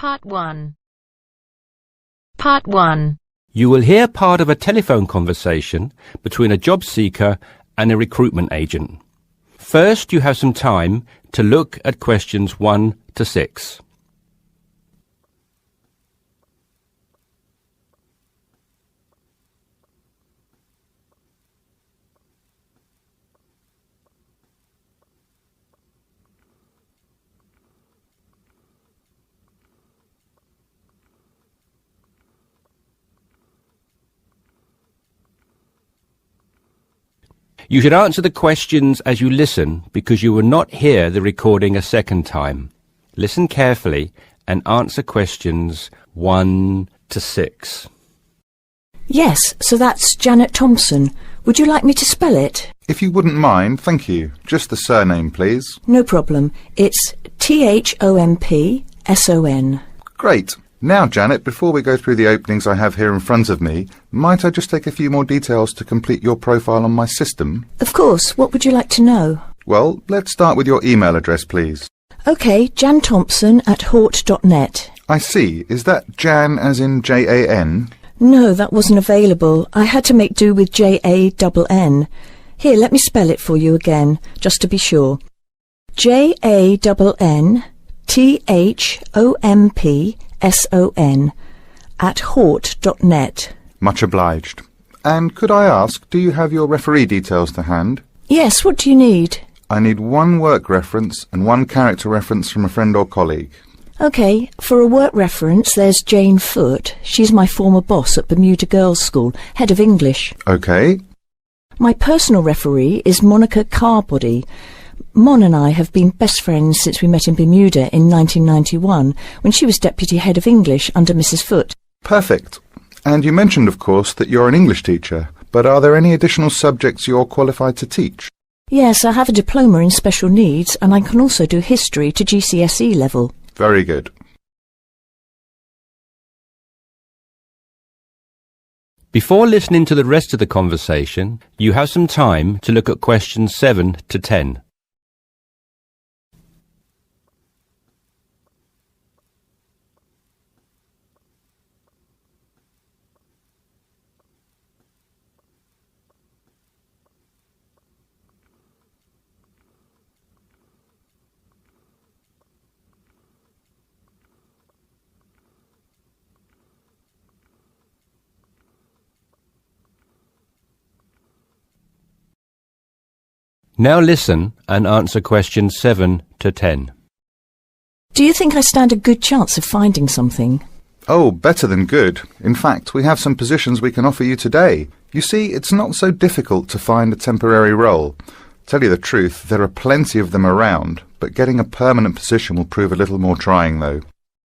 Part 1. Part 1. You will hear part of a telephone conversation between a job seeker and a recruitment agent. First, you have some time to look at questions 1 to 6. You should answer the questions as you listen because you will not hear the recording a second time. Listen carefully and answer questions 1 to 6. Yes, so that's Janet Thompson. Would you like me to spell it? If you wouldn't mind, thank you. Just the surname, please. No problem. It's Thompson. Great. Now, Janet, before we go through the openings I have here in front of me, might I just take a few more details to complete your profile on my system? Of course. What would you like to know? Well, let's start with your email address, please. OK, janthompson@hort.net. I see. Is that Jan as in Jan? No, that wasn't available. I had to make do with Jann. Here, let me spell it for you again, just to be sure. JANNTHOMPSON@hort.net. Much obliged. And could I ask, do you have your referee details to hand? Yes, what do you need? I need one work reference and one character reference from a friend or colleague. OK, for a work reference, there's Jane Foote. She's my former boss at Bermuda Girls' School, head of English. OK. My personal referee is Monica Carbody. Mon and I have been best friends since we met in Bermuda in 1991, when she was deputy head of English under Mrs. Foote. Perfect. And you mentioned, of course, that you're an English teacher, but are there any additional subjects you're qualified to teach? Yes, I have a diploma in special needs, and I can also do history to GCSE level. Very good. Before listening to the rest of the conversation, you have some time to look at questions 7 to 10. Now listen and answer questions 7 to 10. Do you think I stand a good chance of finding something? Oh, better than good. In fact, we have some positions we can offer you today. You see, it's not so difficult to find a temporary role. Tell you the truth, there are plenty of them around, but getting a permanent position will prove a little more trying, though.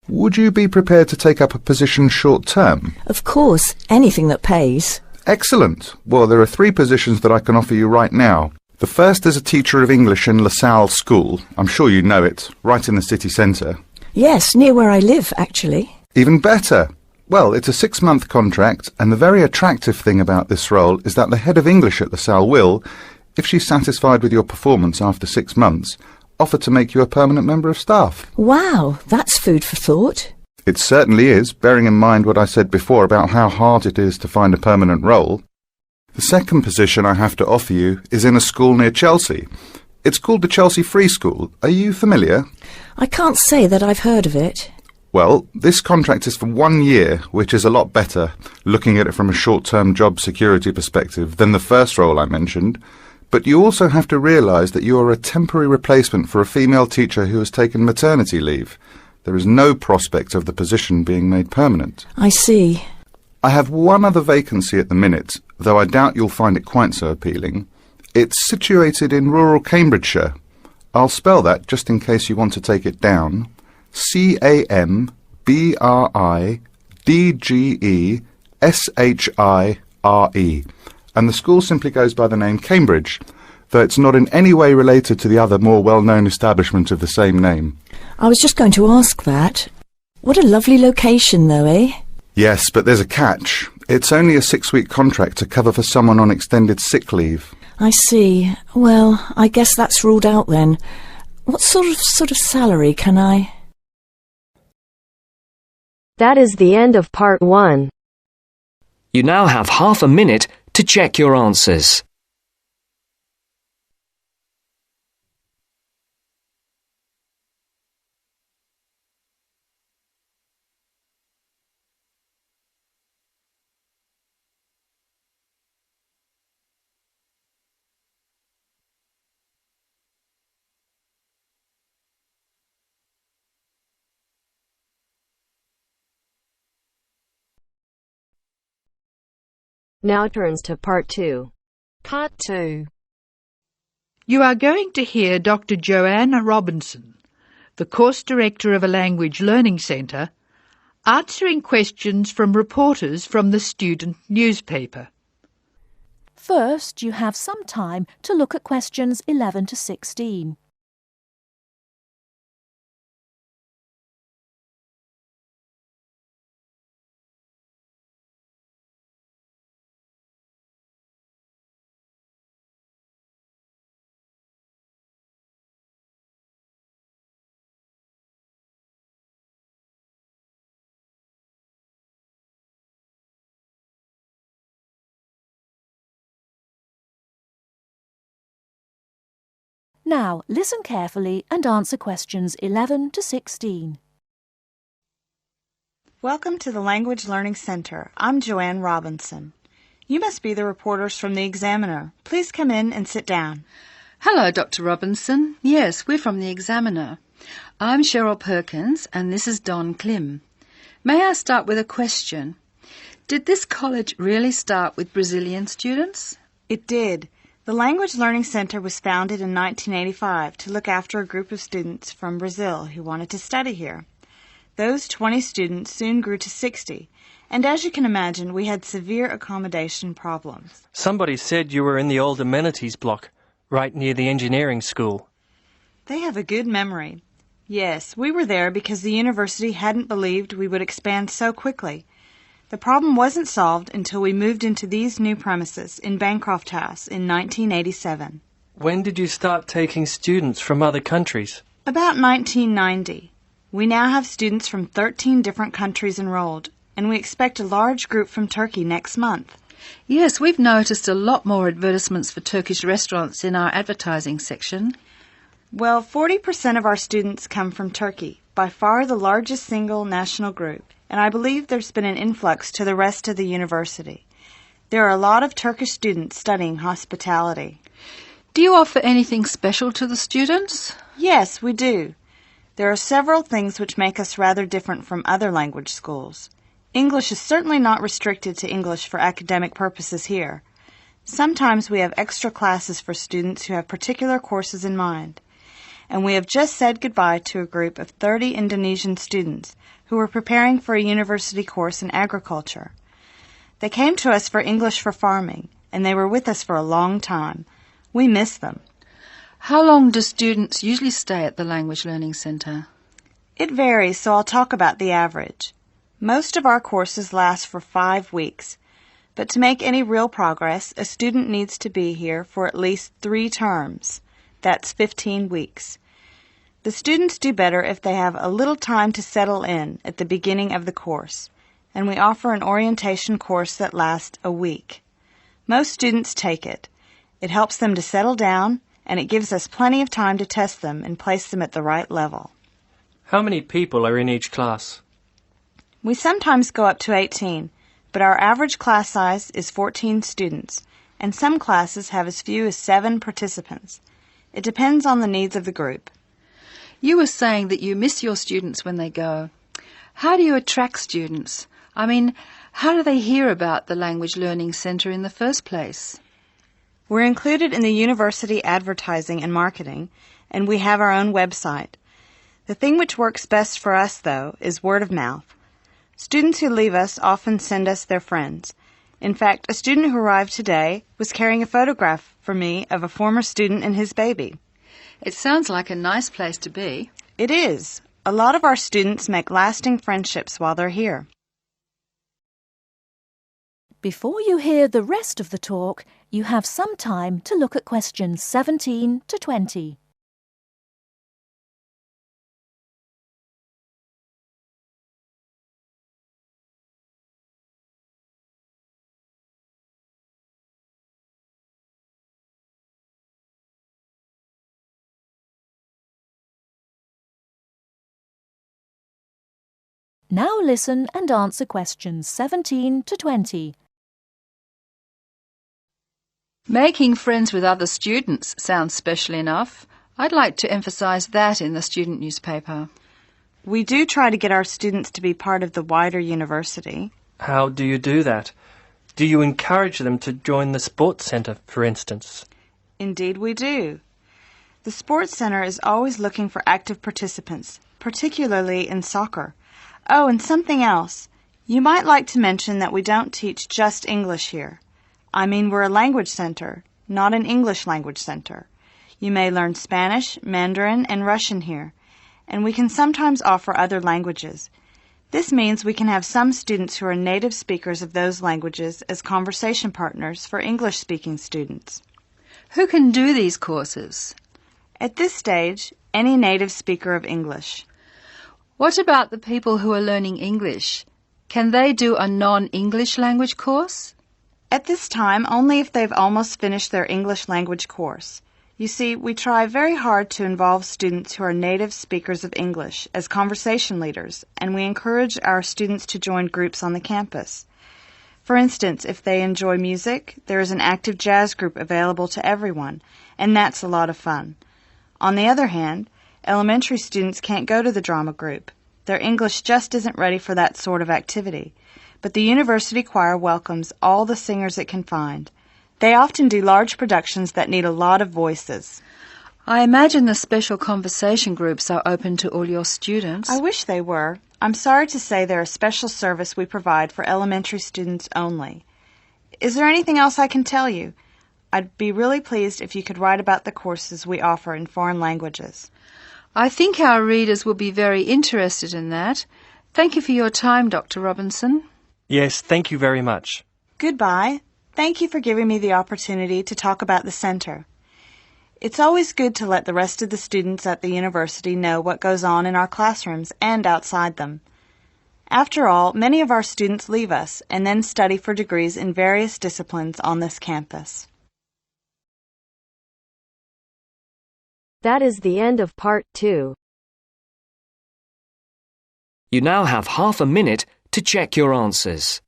Would you be prepared to take up a position short-term? Of course, anything that pays. Excellent. Well, there are 3 positions that I can offer you right now. The first is a teacher of English in LaSalle School. I'm sure you know it, right in the city centre. Yes, near where I live, actually. Even better. Well, it's a 6-month contract, and the very attractive thing about this role is that the head of English at LaSalle will, if she's satisfied with your performance after 6 months, offer to make you a permanent member of staff. Wow, that's food for thought. It certainly is, bearing in mind what I said before about how hard it is to find a permanent role. The second position I have to offer you is in a school near Chelsea. It's called the Chelsea Free School. Are you familiar? I can't say that I've heard of it. Well, this contract is for 1 year, which is a lot better, looking at it from a short-term job security perspective, than the first role I mentioned. But you also have to realise that you are a temporary replacement for a female teacher who has taken maternity leave. There is no prospect of the position being made permanent. I see. I have one other vacancy at the minute, though I doubt you'll find it quite so appealing. It's situated in rural Cambridgeshire. I'll spell that just in case you want to take it down. CAMBRIDGESHIRE. And the school simply goes by the name Cambridge, though it's not in any way related to the other more well-known establishment of the same name. I was just going to ask that. What a lovely location, though, eh? Yes, but there's a catch. It's only a 6-week contract to cover for someone on extended sick leave. I see. Well, I guess that's ruled out then. What sort of salary can I... That is the end of part 1. You now have half a minute to check your answers. Now turns to part 2. Part 2. You are going to hear Dr. Joanna Robinson, the course director of a language learning centre, answering questions from reporters from the student newspaper. First, you have some time to look at questions 11 to 16. Now, listen carefully and answer questions 11 to 16. Welcome to the Language Learning Center. I'm Joanne Robinson. You must be the reporters from the Examiner. Please come in and sit down. Hello, Dr. Robinson. Yes, we're from the Examiner. I'm Cheryl Perkins and this is Don Klim. May I start with a question? Did this college really start with Brazilian students? It did. The Language Learning Center was founded in 1985 to look after a group of students from Brazil who wanted to study here. Those 20 students soon grew to 60, and as you can imagine, we had severe accommodation problems. Somebody said you were in the old amenities block, right near the engineering school. They have a good memory. Yes, we were there because the university hadn't believed we would expand so quickly. The problem wasn't solved until we moved into these new premises in Bancroft House in 1987. When did you start taking students from other countries? About 1990. We now have students from 13 different countries enrolled, and we expect a large group from Turkey next month. Yes, we've noticed a lot more advertisements for Turkish restaurants in our advertising section. Well, 40% of our students come from Turkey, by far the largest single national group, and I believe there's been an influx to the rest of the university. There are a lot of Turkish students studying hospitality. Do you offer anything special to the students? Yes, we do. There are several things which make us rather different from other language schools. English is certainly not restricted to English for academic purposes here. Sometimes we have extra classes for students who have particular courses in mind. And we have just said goodbye to a group of 30 Indonesian students who were preparing for a university course in agriculture. They came to us for English for farming, and they were with us for a long time. We miss them. How long do students usually stay at the Language Learning Centre? It varies, so I'll talk about the average. Most of our courses last for 5 weeks, but to make any real progress, a student needs to be here for at least 3 terms. That's 15 weeks. The students do better if they have a little time to settle in at the beginning of the course, and we offer an orientation course that lasts a week. Most students take it. It helps them to settle down, and it gives us plenty of time to test them and place them at the right level. How many people are in each class? We sometimes go up to 18, but our average class size is 14 students, and some classes have as few as 7 participants. It depends on the needs of the group. You were saying that you miss your students when they go. How do you attract students? I mean, how do they hear about the Language Learning Centre in the first place? We're included in the university advertising and marketing, and we have our own website. The thing which works best for us, though, is word of mouth. Students who leave us often send us their friends. In fact, a student who arrived today was carrying a photograph for me of a former student and his baby. It sounds like a nice place to be. It is. A lot of our students make lasting friendships while they're here. Before you hear the rest of the talk, you have some time to look at questions 17 to 20. Now listen and answer questions 17 to 20. Making friends with other students sounds special enough. I'd like to emphasise that in the student newspaper. We do try to get our students to be part of the wider university. How do you do that? Do you encourage them to join the sports centre, for instance? Indeed we do. The Sports Centre is always looking for active participants, particularly in soccer. Oh, and something else. You might like to mention that we don't teach just English here. I mean, we're a language centre, not an English language centre. You may learn Spanish, Mandarin, and Russian here, and we can sometimes offer other languages. This means we can have some students who are native speakers of those languages as conversation partners for English-speaking students. Who can do these courses? At this stage, any native speaker of English. What about the people who are learning English? Can they do a non-English language course? At this time, only if they've almost finished their English language course. You see, we try very hard to involve students who are native speakers of English as conversation leaders, and we encourage our students to join groups on the campus. For instance, if they enjoy music, there is an active jazz group available to everyone, and that's a lot of fun. On the other hand, elementary students can't go to the drama group. Their English just isn't ready for that sort of activity. But the university choir welcomes all the singers it can find. They often do large productions that need a lot of voices. I imagine the special conversation groups are open to all your students. I wish they were. I'm sorry to say they're a special service we provide for elementary students only. Is there anything else I can tell you? I'd be really pleased if you could write about the courses we offer in foreign languages. I think our readers will be very interested in that. Thank you for your time, Dr. Robinson. Yes, thank you very much. Goodbye. Thank you for giving me the opportunity to talk about the centre. It's always good to let the rest of the students at the university know what goes on in our classrooms and outside them. After all, many of our students leave us and then study for degrees in various disciplines on this campus. That is the end of part 2. You now have half a minute to check your answers.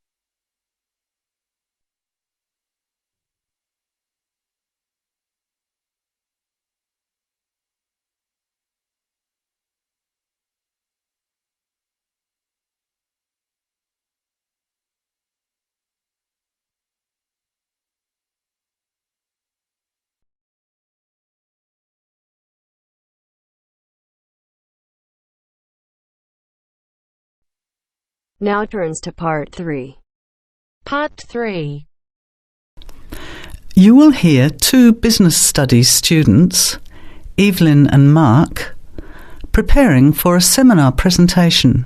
Now turns to part 3. Part 3. You will hear two business studies students, Evelyn and Mark, preparing for a seminar presentation.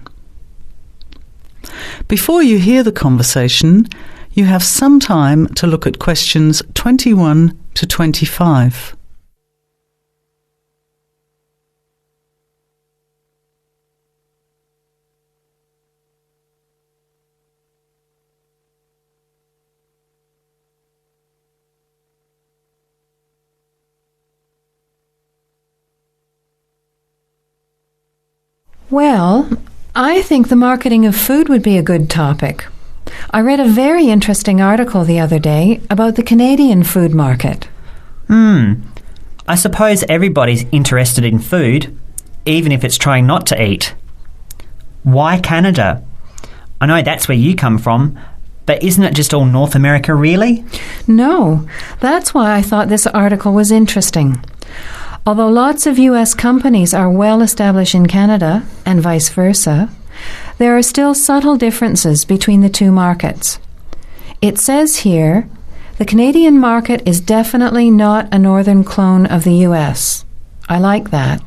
Before you hear the conversation, you have some time to look at questions 21 to 25. Well, I think the marketing of food would be a good topic. I read a very interesting article the other day about the Canadian food market. I suppose everybody's interested in food, even if it's trying not to eat. Why Canada? I know that's where you come from, but isn't it just all North America, really? No, that's why I thought this article was interesting. Although lots of U.S. companies are well established in Canada, and vice versa, there are still subtle differences between the two markets. It says here, the Canadian market is definitely not a northern clone of the U.S. I like that.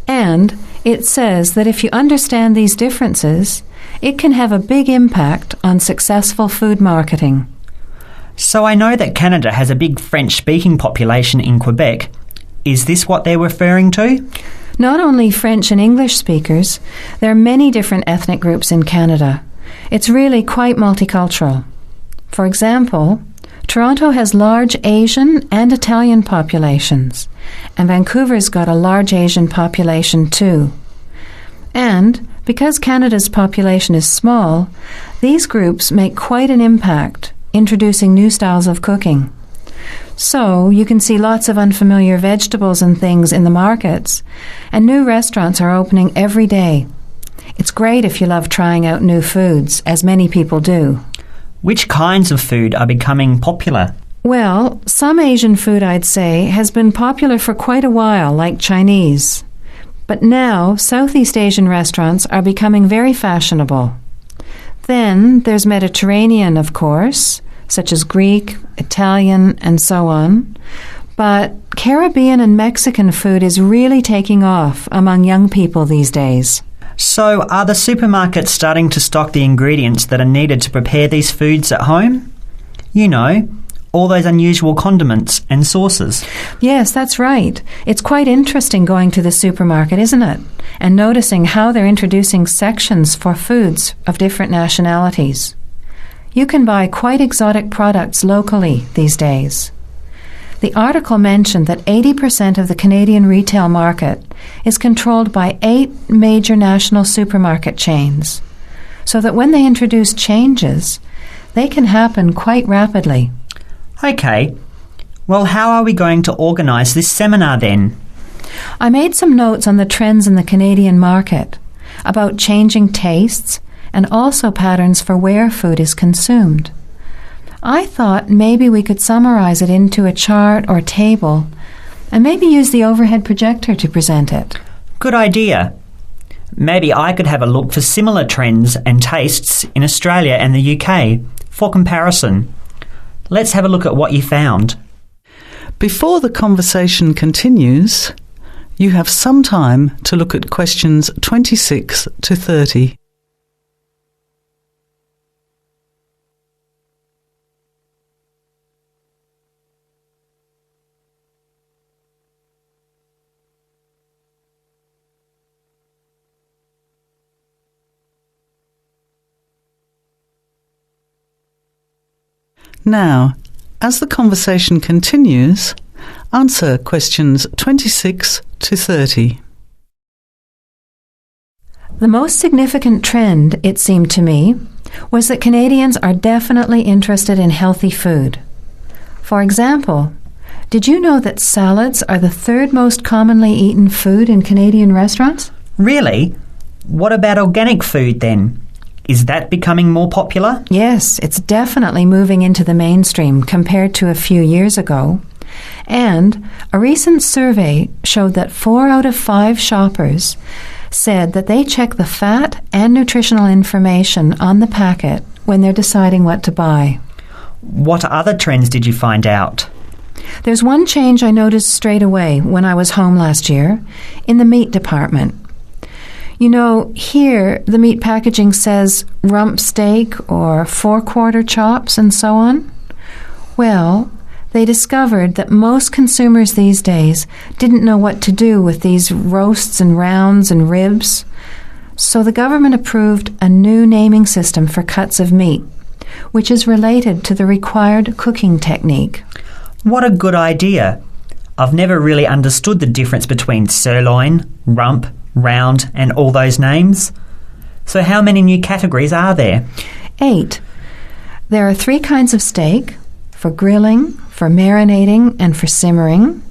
And it says that if you understand these differences, it can have a big impact on successful food marketing. So I know that Canada has a big French-speaking population in Quebec. Is this what they're referring to? Not only French and English speakers, there are many different ethnic groups in Canada. It's really quite multicultural. For example, Toronto has large Asian and Italian populations, and Vancouver's got a large Asian population too. And Because Canada's population is small, these groups make quite an impact, introducing new styles of cooking. So, you can see lots of unfamiliar vegetables and things in the markets, and new restaurants are opening every day. It's great if you love trying out new foods, as many people do. Which kinds of food are becoming popular? Well, some Asian food, I'd say, has been popular for quite a while, like Chinese. But now, Southeast Asian restaurants are becoming very fashionable. Then there's Mediterranean, of course, such as Greek, Italian, and so on. But Caribbean and Mexican food is really taking off among young people these days. So, are the supermarkets starting to stock the ingredients that are needed to prepare these foods at home? You know, all those unusual condiments and sauces. Yes, that's right. It's quite interesting going to the supermarket, isn't it? And noticing how they're introducing sections for foods of different nationalities. You can buy quite exotic products locally these days. The article mentioned that 80% of the Canadian retail market is controlled by 8 major national supermarket chains, so that when they introduce changes, they can happen quite rapidly. Okay. Well, how are we going to organise this seminar then? I made some notes on the trends in the Canadian market, about changing tastes, and also patterns for where food is consumed. I thought maybe we could summarize it into a chart or table, and maybe use the overhead projector to present it. Good idea. Maybe I could have a look for similar trends and tastes in Australia and the UK for comparison. Let's have a look at what you found. Before the conversation continues, you have some time to look at questions 26 to 30. Now, as the conversation continues, answer questions 26 to 30. The most significant trend, it seemed to me, was that Canadians are definitely interested in healthy food. For example, did you know that salads are the 3rd most commonly eaten food in Canadian restaurants? Really? What about organic food then? Is that becoming more popular? Yes, it's definitely moving into the mainstream compared to a few years ago. And a recent survey showed that 4 out of 5 shoppers said that they check the fat and nutritional information on the packet when they're deciding what to buy. What other trends did you find out? There's one change I noticed straight away when I was home last year in the meat department. You know, here the meat packaging says rump steak or 4-quarter chops and so on. Well, they discovered that most consumers these days didn't know what to do with these roasts and rounds and ribs. So the government approved a new naming system for cuts of meat, which is related to the required cooking technique. What a good idea. I've never really understood the difference between sirloin, rump, round and all those names. So how many new categories are there? 8. There are 3 kinds of steak, for grilling, for marinating, and for simmering.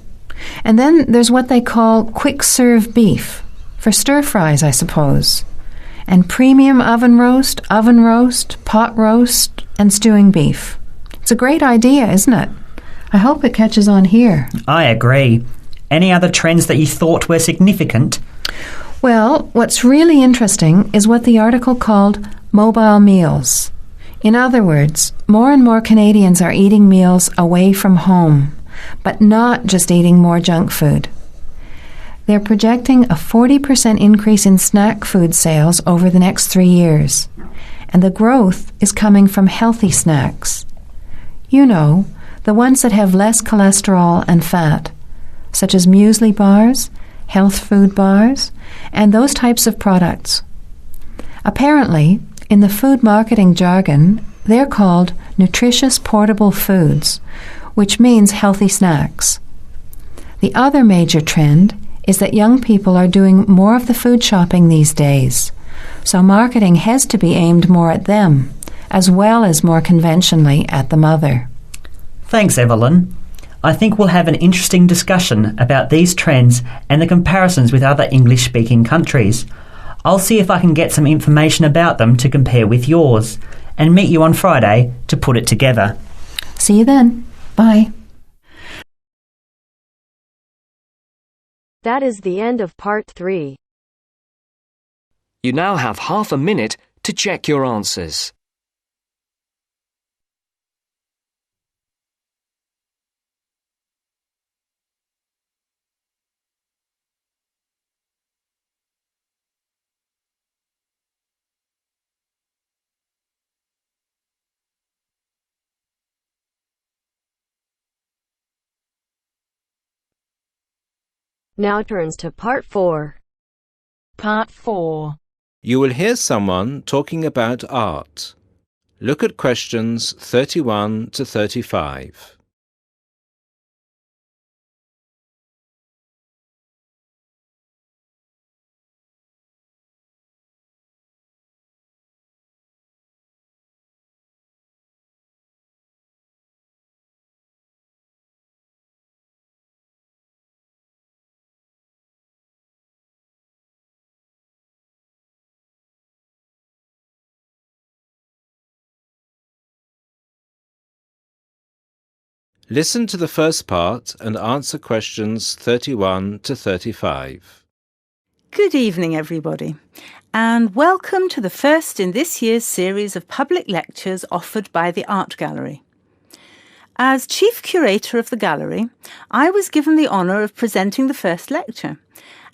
And then there's what they call quick-serve beef, for stir-fries, I suppose. And premium oven roast, pot roast, and stewing beef. It's a great idea, isn't it? I hope it catches on here. I agree. Any other trends that you thought were significant? Well, what's really interesting is what the article called mobile meals. In other words, more and more Canadians are eating meals away from home, but not just eating more junk food. They're projecting a 40% increase in snack food sales over the next 3 years, and the growth is coming from healthy snacks. You know, the ones that have less cholesterol and fat, such as muesli bars, health food bars, and those types of products. Apparently, in the food marketing jargon, they're called nutritious portable foods, which means healthy snacks. The other major trend is that young people are doing more of the food shopping these days, So marketing has to be aimed more at them, as well as more conventionally at the mother. Thanks, Evelyn. I think we'll have an interesting discussion about these trends and the comparisons with other English-speaking countries. I'll see if I can get some information about them to compare with yours, and meet you on Friday to put it together. See you then. Bye. That is the end of part 3. You now have half a minute to check your answers. Now turns to part 4. Part 4. You will hear someone talking about art. Look at questions 31 to 35. Listen to the first part and answer questions 31 to 35. Good evening, everybody, and welcome to the first in this year's series of public lectures offered by the Art Gallery. As Chief Curator of the Gallery, I was given the honour of presenting the first lecture,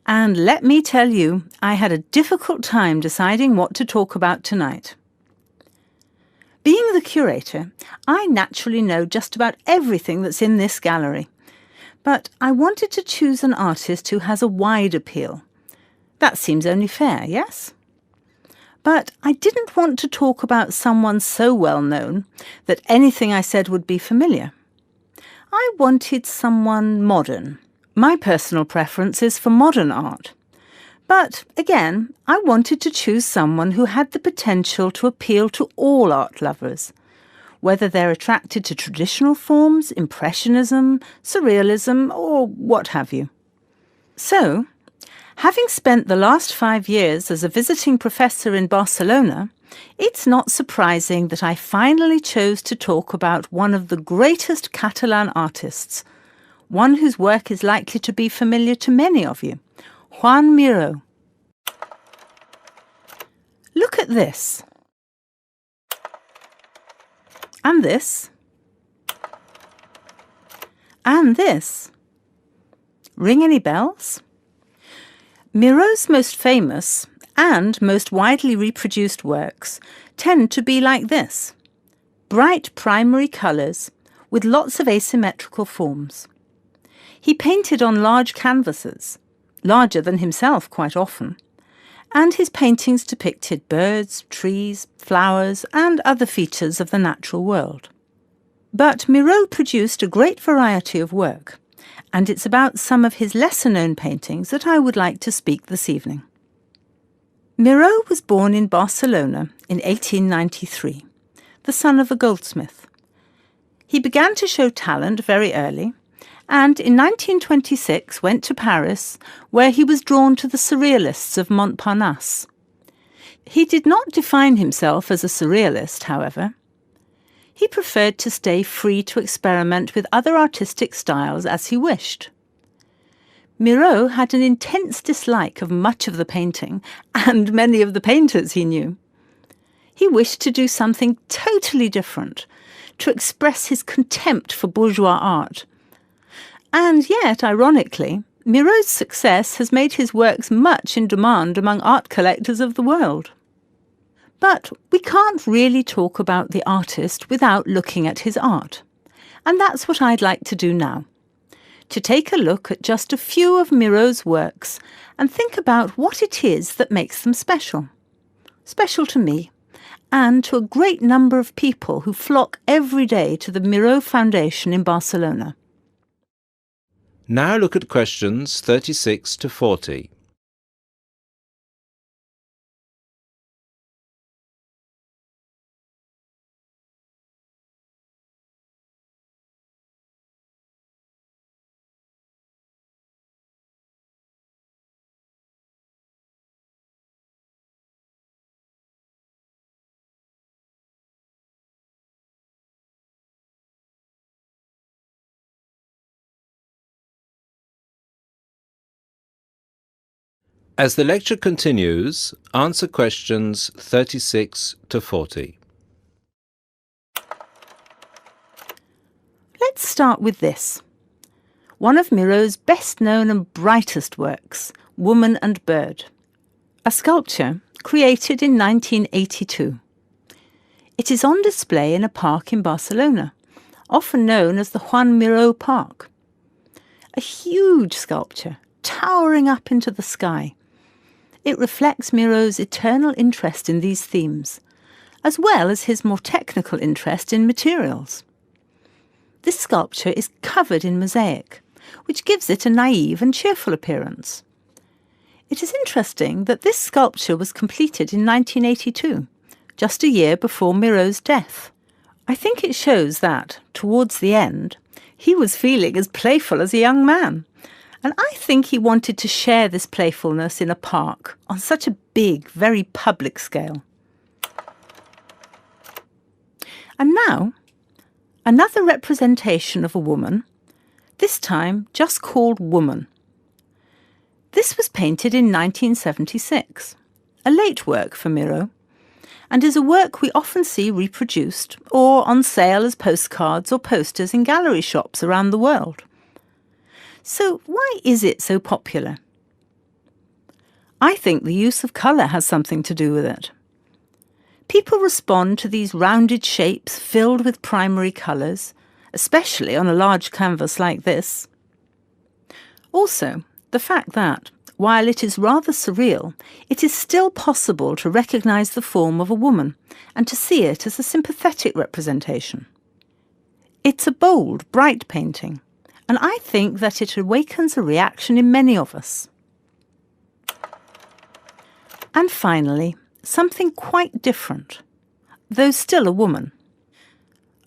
and let me tell you, I had a difficult time deciding what to talk about tonight. Being the curator, I naturally know just about everything that's in this gallery. But I wanted to choose an artist who has a wide appeal. That seems only fair, yes? But I didn't want to talk about someone so well known that anything I said would be familiar. I wanted someone modern. My personal preference is for modern art. But, again, I wanted to choose someone who had the potential to appeal to all art lovers, whether they're attracted to traditional forms, Impressionism, Surrealism, or what have you. So, having spent the last 5 years as a visiting professor in Barcelona, it's not surprising that I finally chose to talk about one of the greatest Catalan artists, one whose work is likely to be familiar to many of you, Joan Miró. Look at this. And this. And this. Ring any bells? Miró's most famous and most widely reproduced works tend to be like this. Bright primary colours with lots of asymmetrical forms. He painted on large canvases, larger than himself quite often, and his paintings depicted birds, trees, flowers, and other features of the natural world. But Miró produced a great variety of work, and it's about some of his lesser-known paintings that I would like to speak this evening. Miró was born in Barcelona in 1893, the son of a goldsmith. He began to show talent very early, and in 1926 went to Paris, where he was drawn to the Surrealists of Montparnasse. He did not define himself as a Surrealist, however. He preferred to stay free to experiment with other artistic styles as he wished. Miró had an intense dislike of much of the painting and many of the painters he knew. He wished to do something totally different, to express his contempt for bourgeois art. And yet, ironically, Miró's success has made his works much in demand among art collectors of the world. But we can't really talk about the artist without looking at his art. And that's what I'd like to do now. To take a look at just a few of Miró's works and think about what it is that makes them special. Special to me, and to a great number of people who flock every day to the Miró Foundation in Barcelona. Now look at questions 36 to 40. As the lecture continues, answer questions 36 to 40. Let's start with this. One of Miro's best-known and brightest works, Woman and Bird. A sculpture created in 1982. It is on display in a park in Barcelona, often known as the Joan Miró Park. A huge sculpture, towering up into the sky. It reflects Miro's eternal interest in these themes, as well as his more technical interest in materials. This sculpture is covered in mosaic, which gives it a naive and cheerful appearance. It is interesting that this sculpture was completed in 1982, just a year before Miro's death. I think it shows that, towards the end, he was feeling as playful as a young man, and I think he wanted to share this playfulness in a park on such a big, very public scale. And now, another representation of a woman, this time just called Woman. This was painted in 1976, a late work for Miro, and is a work we often see reproduced or on sale as postcards or posters in gallery shops around the world. So why is it so popular? I think the use of colour has something to do with it. People respond to these rounded shapes filled with primary colours, especially on a large canvas like this. Also, the fact that, while it is rather surreal, it is still possible to recognise the form of a woman and to see it as a sympathetic representation. It's a bold, bright painting, and I think that it awakens a reaction in many of us. And finally, something quite different, though still a woman.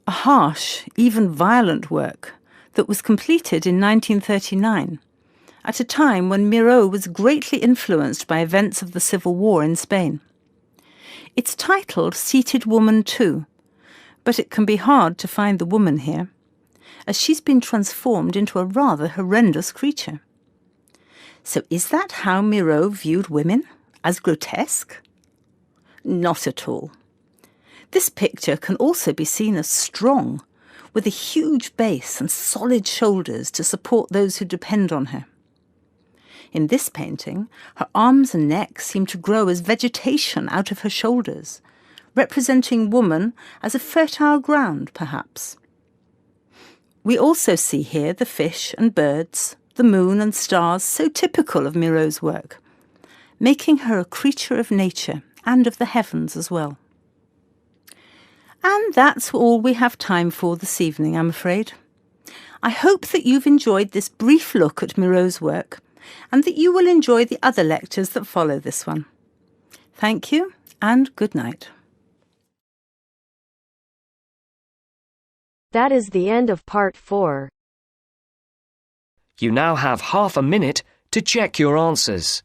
A harsh, even violent work that was completed in 1939, at a time when Miró was greatly influenced by events of the Civil War in Spain. It's titled Seated Woman 2, but it can be hard to find the woman here, as she's been transformed into a rather horrendous creature. So is that how Miró viewed women? As grotesque? Not at all. This picture can also be seen as strong, with a huge base and solid shoulders to support those who depend on her. In this painting, her arms and neck seem to grow as vegetation out of her shoulders, representing woman as a fertile ground, perhaps. We also see here the fish and birds, the moon and stars, so typical of Miro's work, making her a creature of nature and of the heavens as well. And that's all we have time for this evening, I'm afraid. I hope that you've enjoyed this brief look at Miro's work, and that you will enjoy the other lectures that follow this one. Thank you, and good night. That is the end of part 4. You now have half a minute to check your answers.